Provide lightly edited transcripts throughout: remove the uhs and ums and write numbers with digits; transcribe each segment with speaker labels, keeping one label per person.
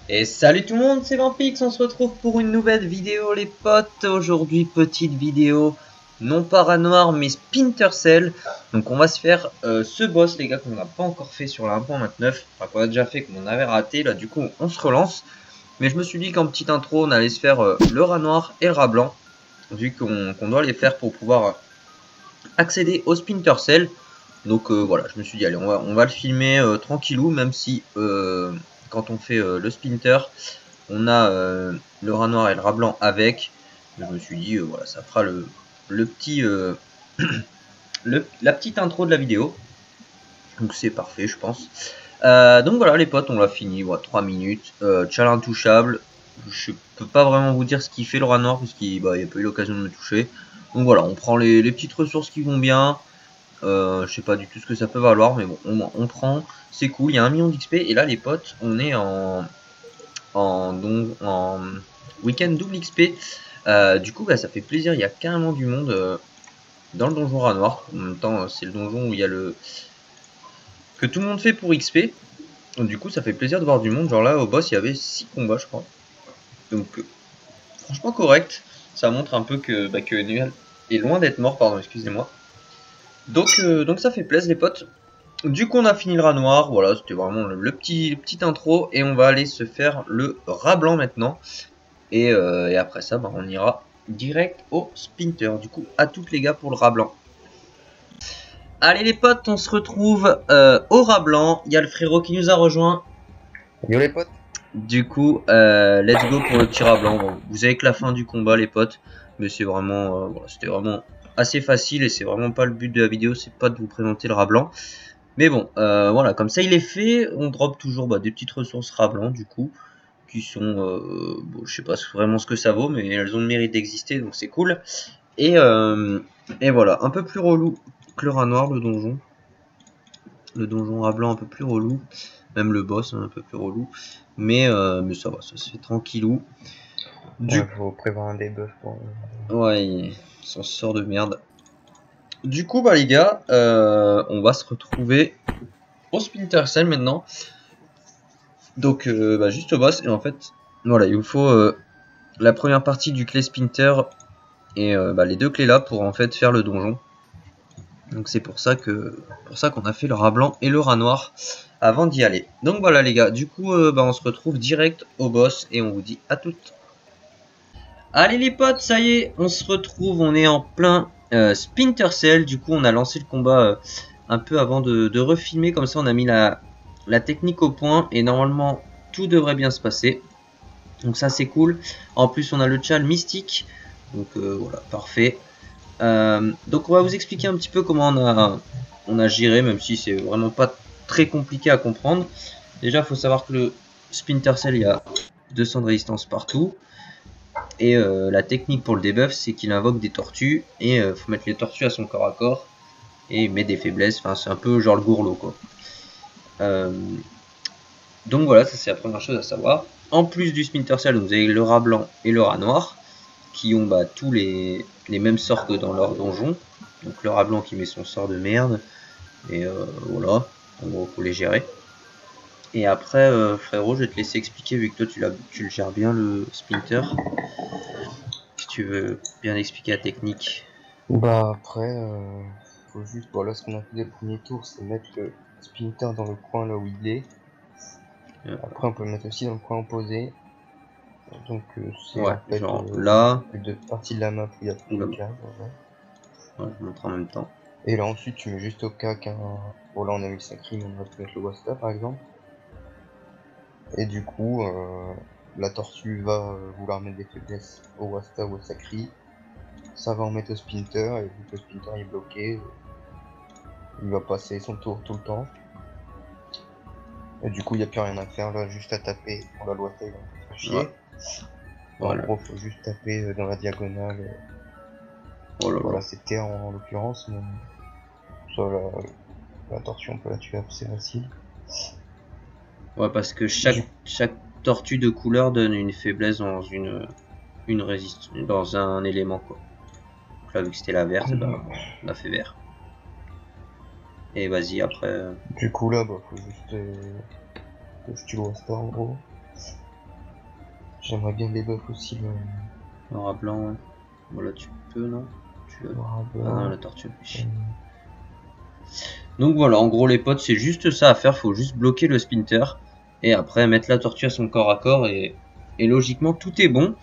Speaker 1: Et salut tout le monde, c'est Vampix, on se retrouve pour une nouvelle vidéo les potes. Aujourd'hui, petite vidéo, non pas rat noir mais Splinter Cell. Donc on va se faire ce boss les gars qu'on n'a pas encore fait sur la 1.29. Enfin qu'on a déjà fait, qu'on avait raté, là du coup on se relance. Mais je me suis dit qu'en petite intro on allait se faire le rat noir et le rat blanc. Vu qu'on doit les faire pour pouvoir accéder au Splinter Cell. Donc voilà, je me suis dit allez on va le filmer tranquillou, même si quand on fait le Splinter on a le rat noir et le rat blanc avec. Je me suis dit voilà, ça fera le petit la petite intro de la vidéo. Donc c'est parfait je pense. Donc voilà les potes, on l'a fini, voilà, 3 minutes. Challenge intouchable. Je peux pas vraiment vous dire ce qu'il fait le rat noir parce qu'il n'y a pas eu l'occasion de me toucher. Donc voilà, on prend les petites ressources qui vont bien. Je sais pas du tout ce que ça peut valoir, mais bon, on prend, c'est cool. Il y a 1 million d'XP et là les potes, on est en week-end double XP. Du coup, ça fait plaisir. Il y a carrément du monde dans le donjon rat noir. En même temps, c'est le donjon où il y a le que tout le monde fait pour XP. Donc, du coup, ça fait plaisir de voir du monde. Genre là, au boss, il y avait 6 combats, je crois. Donc, franchement correct. Ça montre un peu que Nuel est loin d'être mort. Pardon, excusez-moi. Donc ça fait plaisir les potes. Du coup on a fini le rat noir, voilà c'était vraiment le petit intro et on va aller se faire le rat blanc maintenant. Et après ça on ira direct au Splinter. Du coup à toutes les gars pour le rat blanc. Allez les potes, on se retrouve au rat blanc. Il y a le frérot qui nous a rejoint.
Speaker 2: Yo les potes.
Speaker 1: Du coup let's go pour le petit rat blanc. Bon, vous avez que la fin du combat les potes. Mais c'est vraiment voilà, c'était vraiment assez facile et c'est vraiment pas le but de la vidéo, c'est pas de vous présenter le rat blanc. Mais bon, voilà, comme ça il est fait, on drop toujours des petites ressources rat blanc du coup, qui sont, bon, je sais pas vraiment ce que ça vaut, mais elles ont le mérite d'exister, donc c'est cool. Et voilà, un peu plus relou que le rat noir, le donjon. Le donjon rat blanc un peu plus relou, même le boss un peu plus relou, mais ça va, ça se fait tranquillou.
Speaker 2: Ouais, faut prévoir un debuff pour...
Speaker 1: Ouais, il s'en sort de merde. Du coup, les gars, on va se retrouver au Splinter Cell maintenant. Donc juste au boss et en fait voilà il vous faut la première partie du clé Splinter et les deux clés là pour en fait faire le donjon. Donc c'est pour ça qu'on a fait le rat blanc et le rat noir avant d'y aller. Donc voilà les gars, du coup on se retrouve direct au boss et on vous dit à toutes. Allez les potes, ça y est, on se retrouve, on est en plein Splinter Cell. Du coup on a lancé le combat un peu avant de refilmer, comme ça on a mis la technique au point et normalement tout devrait bien se passer. Donc ça c'est cool. En plus on a le chal mystique. Donc voilà, parfait. Donc on va vous expliquer un petit peu comment on a géré, même si c'est vraiment pas très compliqué à comprendre. Déjà il faut savoir que le Splinter Cell il y a 200 de résistance partout. Et la technique pour le debuff c'est qu'il invoque des tortues. Et faut mettre les tortues à son corps à corps. Et il met des faiblesses, enfin c'est un peu genre le gourlot quoi. Donc voilà, ça c'est la première chose à savoir. En plus du Splinter Cell, vous avez le rat blanc et le rat noir qui ont tous les mêmes sorts que dans leur donjon. Donc le rat blanc qui met son sort de merde. Et voilà, en gros faut les gérer. Et après frérot, je vais te laisser expliquer vu que toi tu le gères bien le Splinter. Si tu veux bien expliquer la technique.
Speaker 2: Bah après, faut juste, voilà, ce qu'on a fait les premiers tours, c'est mettre le Splinter dans le coin là où il est. Après on peut le mettre aussi dans le coin opposé. Donc c'est
Speaker 1: Ouais,
Speaker 2: en fait
Speaker 1: genre là.
Speaker 2: plus de partie de la map où il y a plus de cases.
Speaker 1: Ouais, je montre en même temps.
Speaker 2: Et là ensuite tu mets juste au cas qu'un... Bon là on a mis le Sakri, mais on va mettre le Wasta par exemple. Et du coup, la tortue va vouloir mettre des faiblesses au Wasta ou au Sakri. Ça va en mettre au Splinter, et vu que le Splinter est bloqué, il va passer son tour tout le temps. Et du coup, il n'y a plus rien à faire là, juste à taper pour la loi il va faire chier.
Speaker 1: Ouais. Voilà.
Speaker 2: En gros, faut juste taper dans la diagonale.
Speaker 1: Oh là
Speaker 2: Voilà,
Speaker 1: là.
Speaker 2: c'était en l'occurrence, mais ça, la tortue, on peut la tuer assez facile.
Speaker 1: Ouais, parce que chaque tortue de couleur donne une faiblesse dans une résistance, dans un élément quoi. Donc là, vu que c'était la verte, on a fait vert. Et vas-y après.
Speaker 2: Du coup là, bah, faut juste que je tue le Wasta en gros. J'aimerais bien des buffs aussi,
Speaker 1: Noir à blanc, ouais. Voilà, tu peux, non? Tu
Speaker 2: noir à
Speaker 1: Ah
Speaker 2: blanc.
Speaker 1: non, la tortue. Donc voilà, en gros les potes, c'est juste ça à faire, faut juste bloquer le splinter et après mettre la tortue à son corps à corps et logiquement tout est bon.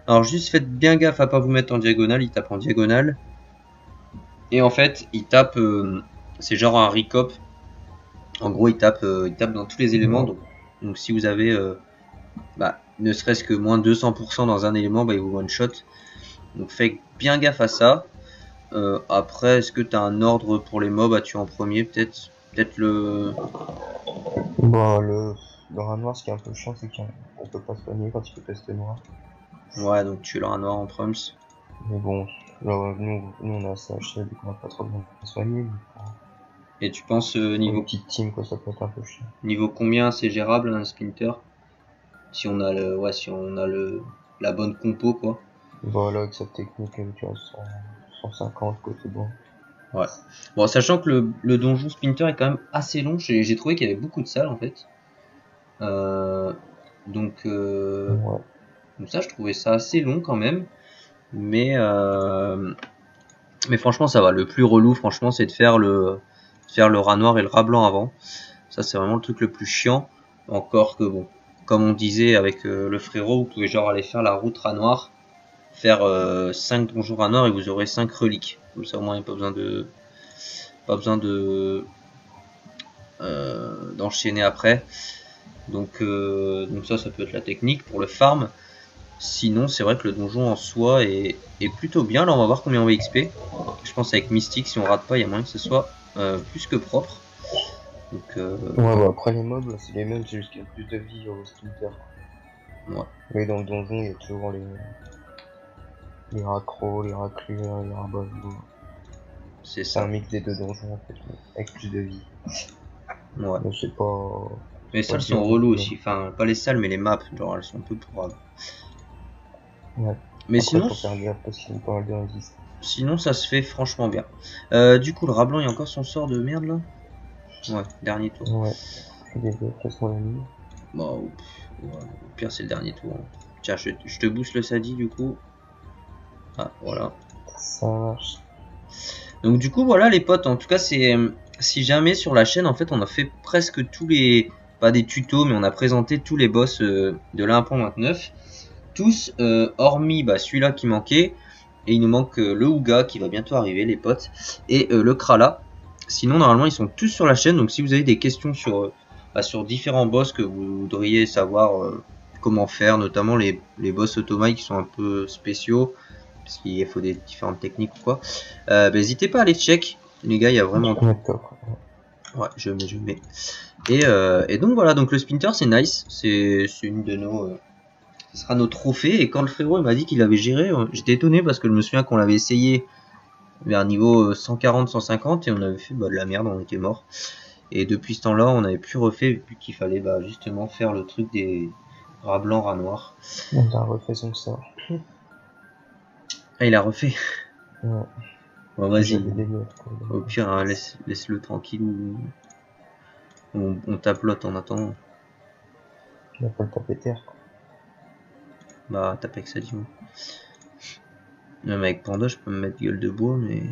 Speaker 1: Alors juste faites bien gaffe à pas vous mettre en diagonale, il tape en diagonale. Et en fait, il tape, c'est genre un recop. En gros, il tape dans tous les éléments. Donc si vous avez ne serait-ce que moins 200% dans un élément, bah, il vous one shot. Donc faites bien gaffe à ça. Après, est-ce que tu as un ordre pour les mobs à tuer en premier? Peut-être le...
Speaker 2: Bon, le rat noir, ce qui est un peu chiant, c'est qu'on peut pas soigner quand il peut tester noir.
Speaker 1: Ouais, donc tu l'auras noir en proms.
Speaker 2: Mais bon, là, nous on a assez haché, du coup on a pas trop besoin de soigner.
Speaker 1: Et tu penses
Speaker 2: Pour
Speaker 1: niveau
Speaker 2: une petite team, quoi, ça peut être un peu chiant.
Speaker 1: niveau combien c'est gérable un splinter? Si on a la bonne compo quoi.
Speaker 2: Voilà, avec sa technique, tu vois, 150, quoi, c'est bon.
Speaker 1: Ouais. Bon, sachant que le donjon Splinter est quand même assez long, j'ai trouvé qu'il y avait beaucoup de salles en fait. Donc ça, je trouvais ça assez long quand même. Mais franchement, ça va. Le plus relou, franchement, c'est de faire le rat noir et le rat blanc avant. Ça, c'est vraiment le truc le plus chiant. Encore que bon, comme on disait avec le frérot, vous pouvez genre aller faire la route rat noir, faire 5 donjons rat noir et vous aurez 5 reliques. Comme ça, au moins, il n'y a pas besoin de d'enchaîner après. Donc ça peut être la technique pour le farm. Sinon, c'est vrai que le donjon en soi est plutôt bien. Là, on va voir combien on va XP. Je pense avec Mystique, si on rate pas, il y a moyen que ce soit plus que propre. Donc,
Speaker 2: ouais, bah après les mobs, là, c'est les mêmes, c'est juste qu'il y a plus de vie au Splinter.
Speaker 1: Ouais.
Speaker 2: Mais dans le donjon, il y a toujours les raccros, les raclures, les rabats.
Speaker 1: C'est
Speaker 2: C'est un
Speaker 1: ça.
Speaker 2: mix des deux donjons en fait, avec plus de vie.
Speaker 1: Ouais.
Speaker 2: Mais c'est pas.
Speaker 1: Mais les salles sont reloues aussi. Enfin, pas les salles, mais les maps. Genre, elles sont un peu pourrables.
Speaker 2: Ouais.
Speaker 1: Mais
Speaker 2: après,
Speaker 1: sinon,
Speaker 2: faut faire gaffe parce qu'il y a pas mal de résistance.
Speaker 1: sinon, ça se fait franchement bien. Du coup, le rat blanc, il y a encore son sort de merde là. Ouais, dernier tour.
Speaker 2: Ouais. Je vais presque mon ami.
Speaker 1: Bon, au pire, c'est le dernier tour. Tiens, je te booste le Sadi du coup. Ah, voilà.
Speaker 2: Ça marche.
Speaker 1: Donc du coup voilà les potes, en tout cas c'est si jamais sur la chaîne en fait on a fait presque tous les, pas des tutos mais on a présenté tous les boss de la 1.29, tous hormis celui-là qui manquait et il nous manque le Ouga qui va bientôt arriver les potes et le Krala. Sinon normalement ils sont tous sur la chaîne, donc si vous avez des questions sur différents boss que vous voudriez savoir comment faire, notamment les boss automates qui sont un peu spéciaux parce qu'il faut des différentes techniques ou quoi, n'hésitez pas à les check les gars, il y a vraiment tout. Ouais, je mets. Et donc voilà, donc le Splinter c'est nice, c'est une de nos ce sera nos trophées. Et quand le frérot il m'a dit qu'il avait géré, j'étais étonné parce que je me souviens qu'on l'avait essayé vers niveau 140-150 et on avait fait de la merde, on était mort. Et depuis ce temps là on avait plus refait vu qu'il fallait justement faire le truc des rats blancs, rats noirs.
Speaker 2: On a refait son sort.
Speaker 1: Ah il a refait.
Speaker 2: Ouais.
Speaker 1: Bon vas-y, au pire hein, laisse-le tranquille, on tape l'autre en attendant.
Speaker 2: Il a pas le taper terre.
Speaker 1: Bah tape avec ça dis moi. Même avec Panda je peux me mettre gueule de bois mais...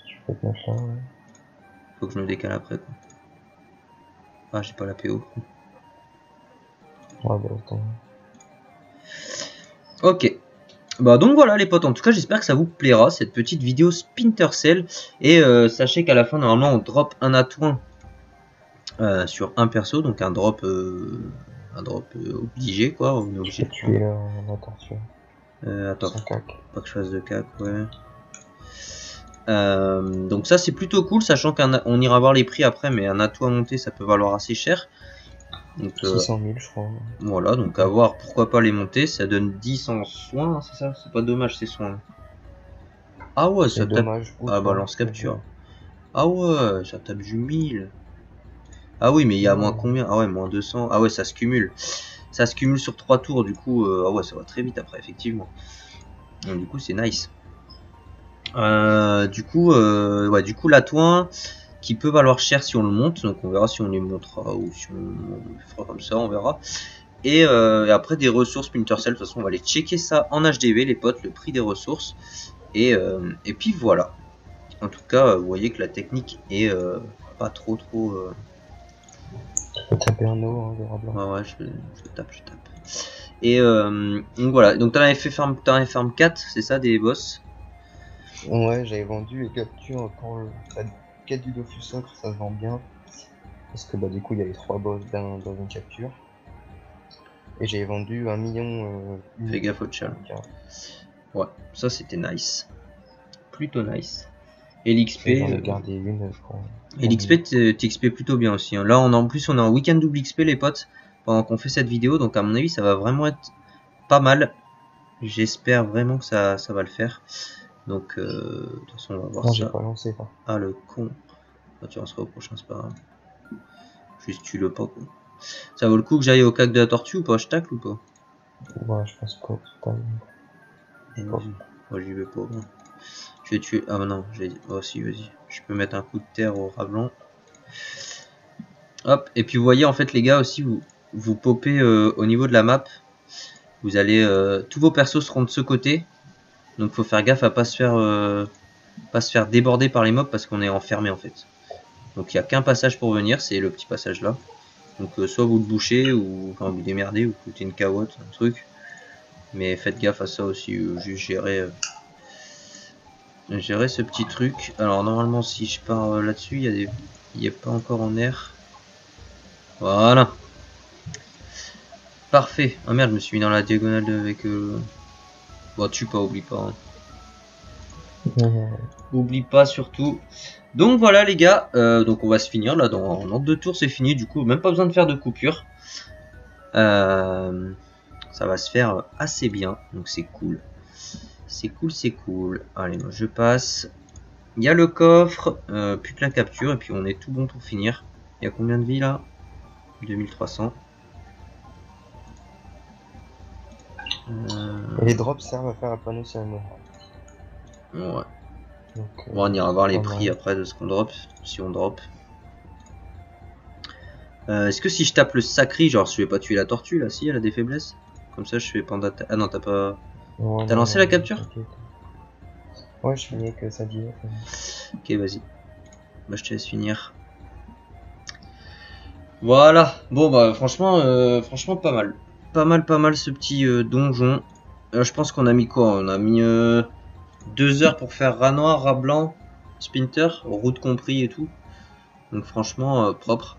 Speaker 2: Tu peux te mettre là, ouais.
Speaker 1: Faut que je me décale après quoi. Ah j'ai pas la PO.
Speaker 2: Ouais bah attends.
Speaker 1: Ok. Bah donc voilà les potes, en tout cas j'espère que ça vous plaira cette petite vidéo Splinter Cell. Et sachez qu'à la fin normalement on drop un atouin sur un perso, donc un drop obligé quoi, on est obligé de
Speaker 2: tuer la tortue.
Speaker 1: Attends, pas que je fasse de cac, ouais. Donc ça c'est plutôt cool, sachant qu'on ira voir les prix après, mais un atout à monter ça peut valoir assez cher. Donc,
Speaker 2: 600 000 je crois.
Speaker 1: Voilà, donc à voir pourquoi pas les monter, ça donne 10 en soins, c'est ça? C'est pas dommage ces soins. Ah ouais, ça tape... Ah bah lance capture. Ah ouais, ça tape du 1000. Ah oui, mais il y a moins combien? Ah ouais, moins 200. Ah ouais, ça se cumule. Ça se cumule sur 3 tours, du coup, ah ouais, ça va très vite après, effectivement. Donc du coup, c'est nice. Du coup, l'atoin qui peut valoir cher si on le monte, donc on verra si on les montera ou si on le fera comme ça, on verra. Et après des ressources Splinter Cell, de toute façon on va aller checker ça en HDV les potes, le prix des ressources. Et puis voilà. En tout cas, vous voyez que la technique est pas trop.
Speaker 2: Tu peux taper un eau, hein, verra blanc.
Speaker 1: Ouais, je tape. Et donc voilà, donc t'en avais fait farm 4, c'est ça, des boss?
Speaker 2: Ouais, j'avais vendu les captures pour la quête du Dofus Sacre, ça se vend bien. Parce que bah du coup il y avait 3 boss dans une capture. Et j'avais vendu 1 million.
Speaker 1: Fais gaffe au chat. Ouais, ça c'était nice. Plutôt nice. Et l'XP.
Speaker 2: J'en ai gardé une pour.
Speaker 1: Et l'XP t'XP plutôt bien aussi. Hein. Là en plus on est en week-end double XP les potes. Pendant qu'on fait cette vidéo. Donc à mon avis ça va vraiment être pas mal. J'espère vraiment que ça va le faire. Donc de toute façon on va voir
Speaker 2: non,
Speaker 1: ça.
Speaker 2: j'ai pas lancé pas.
Speaker 1: Ah le con. Ah, tu lanceras au prochain, c'est pas grave. Juste tue-le pas quoi. Ça vaut le coup que j'aille au cac de la tortue ou pas? Je tacle ou pas?
Speaker 2: Ouais, je pense pas.
Speaker 1: Moi j'y vais pas. Bon. Je vais tuer. Ah bah non, j'ai dit. Oh si, vas-y. Je peux mettre un coup de terre au rat blanc. Hop. Et puis vous voyez en fait les gars aussi, vous popez au niveau de la map. Vous allez. Tous vos persos seront de ce côté. Donc faut faire gaffe à pas se faire déborder par les mobs parce qu'on est enfermé en fait. Donc il n'y a qu'un passage pour venir, c'est le petit passage là. Donc soit vous le bouchez ou enfin vous démerdez ou foutez une carotte, un truc. Mais faites gaffe à ça aussi, juste gérer ce petit truc. Alors normalement si je pars là-dessus, il n'y a pas encore en air. Voilà. Parfait. Ah merde, je me suis mis dans la diagonale avec... Bon, tue pas, oublie pas. Hein. Oublie pas surtout. Donc voilà les gars, donc on va se finir là, dans 2 tours c'est fini, du coup même pas besoin de faire de coupure. Ça va se faire assez bien, donc c'est cool. C'est cool. Allez, moi je passe. Il y a le coffre, plus que la capture, et puis on est tout bon pour finir. Il y a combien de vies là? 2300.
Speaker 2: Et les drops servent à faire un panneau sur la mort.
Speaker 1: Ouais.
Speaker 2: Donc,
Speaker 1: bon, on ira voir les prix après de ce qu'on drop, si on drop. Est-ce que si je tape le sacri, genre je vais pas tuer la tortue là, si elle a des faiblesses? Comme ça je fais panda... Ah non, t'as pas...
Speaker 2: Ouais,
Speaker 1: t'as lancé la capture?
Speaker 2: Ouais, je finis que ça dit.
Speaker 1: Ok, vas-y. Bah, je te laisse finir. Voilà. Bon, bah, franchement, pas mal. Pas mal ce petit donjon. Je pense qu'on a mis quoi? On a mis 2 heures pour faire rat noir, rat blanc, Splinter, route compris et tout. Donc, franchement, propre.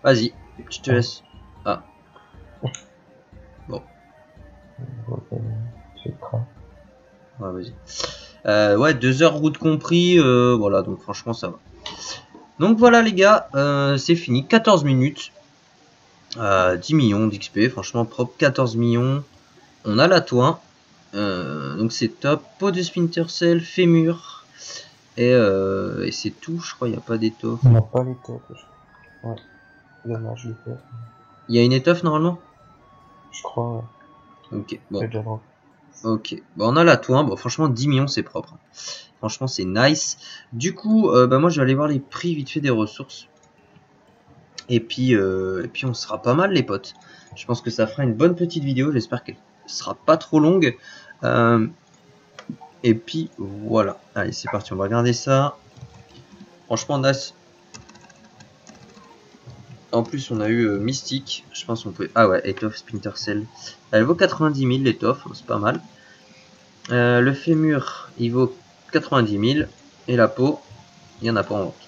Speaker 1: Vas-y, je te laisse. Ah. Bon. Ouais, vas-y. Ouais, 2 heures route compris. Voilà, donc franchement, ça va. Donc voilà les gars, c'est fini, 14 minutes, 10 millions d'XP, franchement propre, 14 millions, on a la toin, donc c'est top, pot de Splinter Cell, fémur, et c'est tout, je crois, il n'y a pas d'étoffe.
Speaker 2: On n'a pas l'étoffe, ouais, dommage l'étoffe.
Speaker 1: Il y a une étoffe normalement?
Speaker 2: Je crois, ouais.
Speaker 1: Ok, bon.
Speaker 2: Déjà drop.
Speaker 1: Ok, bon, on a la toin, bon franchement 10 millions c'est propre. Franchement c'est nice. Du coup, bah, moi je vais aller voir les prix vite fait des ressources. Et puis on sera pas mal les potes. Je pense que ça fera une bonne petite vidéo, j'espère qu'elle sera pas trop longue. Et puis voilà, allez c'est parti, on va regarder ça. Franchement nice. En plus on a eu Mystique, je pense qu'on peut... Ah ouais, étoffe Splinter Cell. Elle vaut 90 000 l'étoffe, c'est pas mal. Le fémur, il vaut 90 000. Et la peau, il n'y en a pas en vente.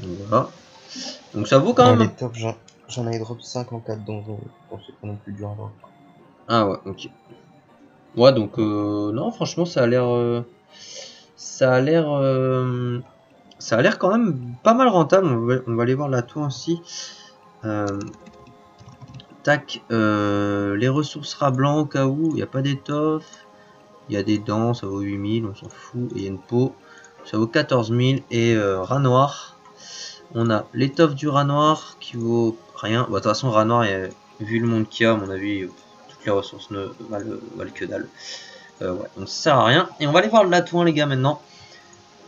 Speaker 1: Donc voilà. Donc ça vaut quand même...
Speaker 2: L'étoffe, j'en ai drop 54 donjons, pour ceux qui ont plus dur à voir.
Speaker 1: Ah ouais, ok. Ouais, donc non, franchement, ça a l'air quand même pas mal rentable. On va aller voir la tour aussi. Tac, les ressources rat blanc au cas où, il n'y a pas d'étoffe. Il y a des dents, ça vaut 8000, on s'en fout. Et il y a une peau, ça vaut 14 000. Et rat noir, on a l'étoffe du rat noir qui vaut rien. Bon, de toute façon, rat noir, vu le monde qu'il y a, à mon avis, toutes les ressources ne valent que dalle. Ouais, donc ça sert à rien. Et on va aller voir le latouin les gars maintenant.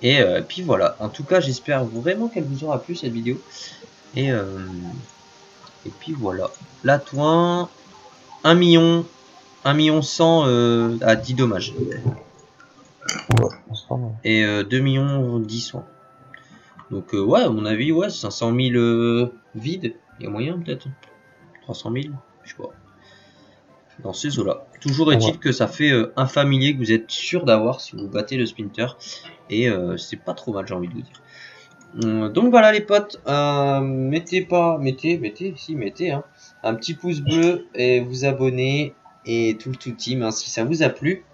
Speaker 1: Et puis voilà. En tout cas, j'espère vraiment qu'elle vous aura plu cette vidéo. Et puis voilà. Latouin. 1 million 100 à 10 dommages.
Speaker 2: Ouais, c'est pas mal.
Speaker 1: Et 2 millions 10 soins. Donc ouais, à mon avis, ouais, 500 000 vides. Il y a moyen peut-être 300 000, je sais pas. Dans ces eaux-là. Toujours est-il que ça fait un familier que vous êtes sûr d'avoir si vous battez le Splinter. Et c'est pas trop mal, j'ai envie de vous dire. Donc voilà les potes, mettez hein, un petit pouce bleu et vous abonnez et tout le team hein, si ça vous a plu,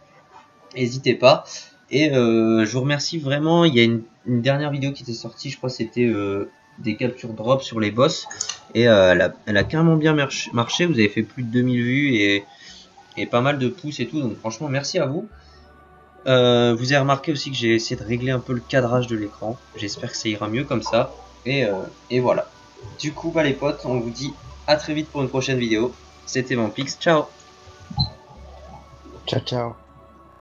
Speaker 1: n'hésitez pas. Et je vous remercie vraiment. Il y a une dernière vidéo qui était sortie, je crois que c'était des captures drop sur les boss et elle a carrément bien marché. Vous avez fait plus de 2000 vues et pas mal de pouces et tout, donc franchement merci à vous. Vous avez remarqué aussi que j'ai essayé de régler un peu le cadrage de l'écran. J'espère que ça ira mieux comme ça. Et voilà. Du coup, bah les potes, on vous dit à très vite pour une prochaine vidéo. C'était Vampix. Ciao.
Speaker 2: Ciao, ciao.